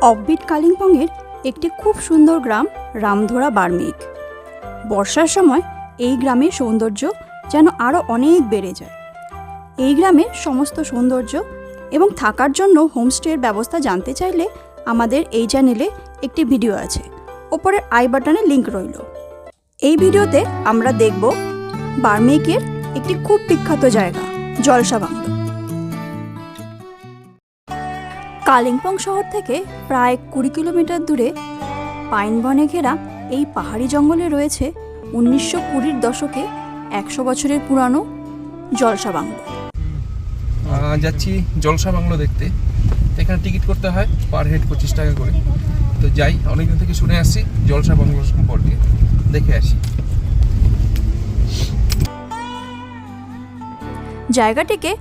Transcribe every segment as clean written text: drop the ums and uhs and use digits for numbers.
Offbeat কালিম্পংয়ের একটি খুব সুন্দর গ্রাম রামধরা বার্মিক। বর্ষার সময় এই গ্রামের সৌন্দর্য যেন আরও অনেক বেড়ে যায়। এই গ্রামের সমস্ত সৌন্দর্য এবং থাকার জন্য হোমস্টের ব্যবস্থা জানতে চাইলে আমাদের এই চ্যানেলে একটি ভিডিও আছে, ওপরের আই বাটনে লিংক রইল। এই ভিডিওতে আমরা দেখব বার্মিকের একটি খুব বিখ্যাত জায়গা জলসা বাংলো। কালিম্পং শহর থেকে প্রায় 20 কিলোমিটার দূরে পাইন বনে ঘেরা এই পাহাড়ি জঙ্গলে রয়েছে 1920-র দশকে 100 বছরের পুরানো জলসা বাংলো। যাচ্ছি জলসা বাংলো দেখতে। এখানে টিকিট করতে হয় পার হেড 25 টাকা করে। তো যাই, অনেকদিন থেকে শুনে আসছি জলসা বাংলো সম্পর্কে, দেখে আসি। জায়গাটিকে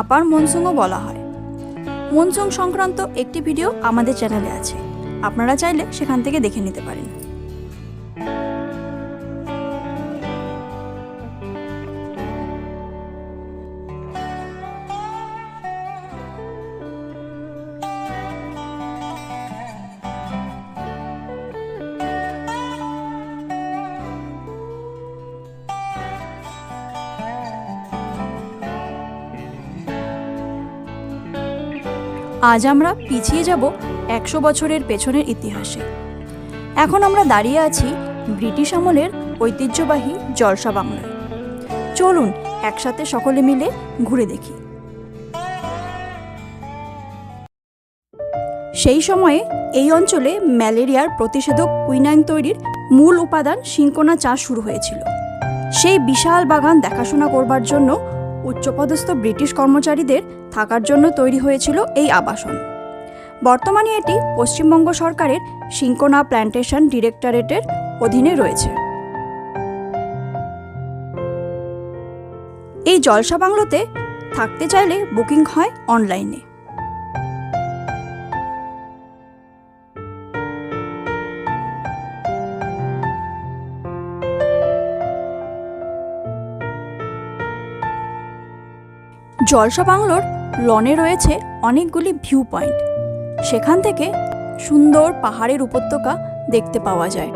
আপার মনসুংও বলা হয়। মনসুং সংক্রান্ত একটি ভিডিও আমাদের চ্যানেলে আছে, আপনারা চাইলে সেখান থেকে দেখে নিতে পারেন। আজ আমরা পিছিয়ে যাব 100 বছরের পেছনের ইতিহাসে। এখন আমরা দাঁড়িয়ে আছি ব্রিটিশ আমলের ঐতিহ্যবাহী জলসা বাংলায়। চলুন একসাথে সকলে মিলে ঘুরে দেখি। সেই সময়ে এই অঞ্চলে ম্যালেরিয়ার প্রতিষেধক কুইনাইন তৈরির মূল উপাদান সিনকোনা চাষ শুরু হয়েছিল। সেই বিশাল বাগান দেখাশোনা করবার জন্য উচ্চপদস্থ ব্রিটিশ কর্মচারীদের থাকার জন্য তৈরি হয়েছিল এই আবাসন। বর্তমানে এটি পশ্চিমবঙ্গ সরকারের সিনকোনা প্ল্যান্টেশন ডিরেক্টরেটের অধীনে রয়েছে। এই জলসা বাংলোতে থাকতে চাইলে বুকিং হয় অনলাইনে। জলসা বাংলোর লনে রয়েছে অনেকগুলি ভিউ পয়েন্ট, সেখান থেকে সুন্দর পাহাড়ের উপত্যকা দেখতে পাওয়া যায়।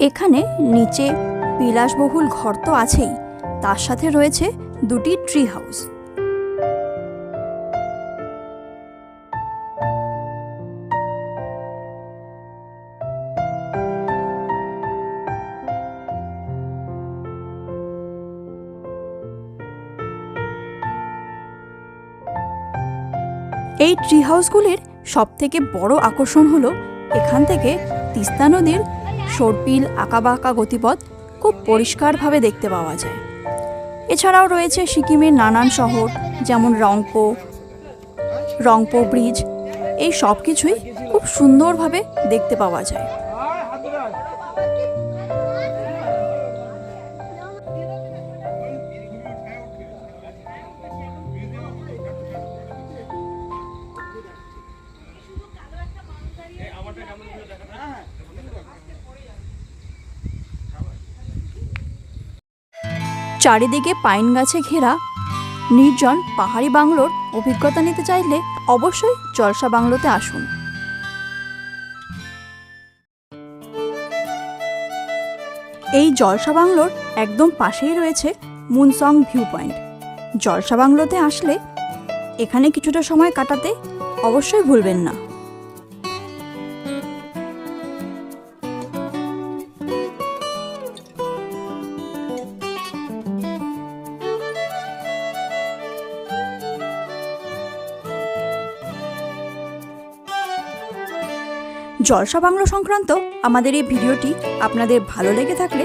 এখানে নিচে বিলাসবহুল ঘর তো আছেই, তার সাথে রয়েছে দুটি ট্রি হাউস। এই ট্রি হাউসগুলির সবথেকে বড় আকর্ষণ হলো এখান থেকে তিস্তা নদীর সর্পিল আঁকাবাঁকা গতিপথ খুব পরিষ্কারভাবে দেখতে পাওয়া যায়। এছাড়াও রয়েছে সিকিমের নানান শহর, যেমন রংপো ব্রিজ। এই সব কিছুই খুব সুন্দরভাবে দেখতে পাওয়া যায়। চারিদিকে পাইন গাছে ঘেরা নির্জন পাহাড়ি বাংলোর অভিজ্ঞতা নিতে চাইলে অবশ্যই জলসা বাংলোতে আসুন। এই জলসা বাংলোর একদম পাশেই রয়েছে মুনসং ভিউ পয়েন্ট। জলসা বাংলোতে আসলে এখানে কিছুটা সময় কাটাতে অবশ্যই ভুলবেন না। জলসা বাংলো সংক্রান্ত আমাদের এই ভিডিওটি আপনাদের ভালো লেগে থাকলে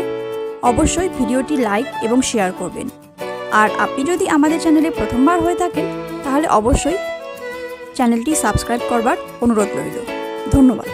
অবশ্যই ভিডিওটি লাইক এবং শেয়ার করবেন। আর আপনি যদি আমাদের চ্যানেলে প্রথমবার হয়ে থাকেন তাহলে অবশ্যই চ্যানেলটি সাবস্ক্রাইব করবার অনুরোধ রইল। ধন্যবাদ।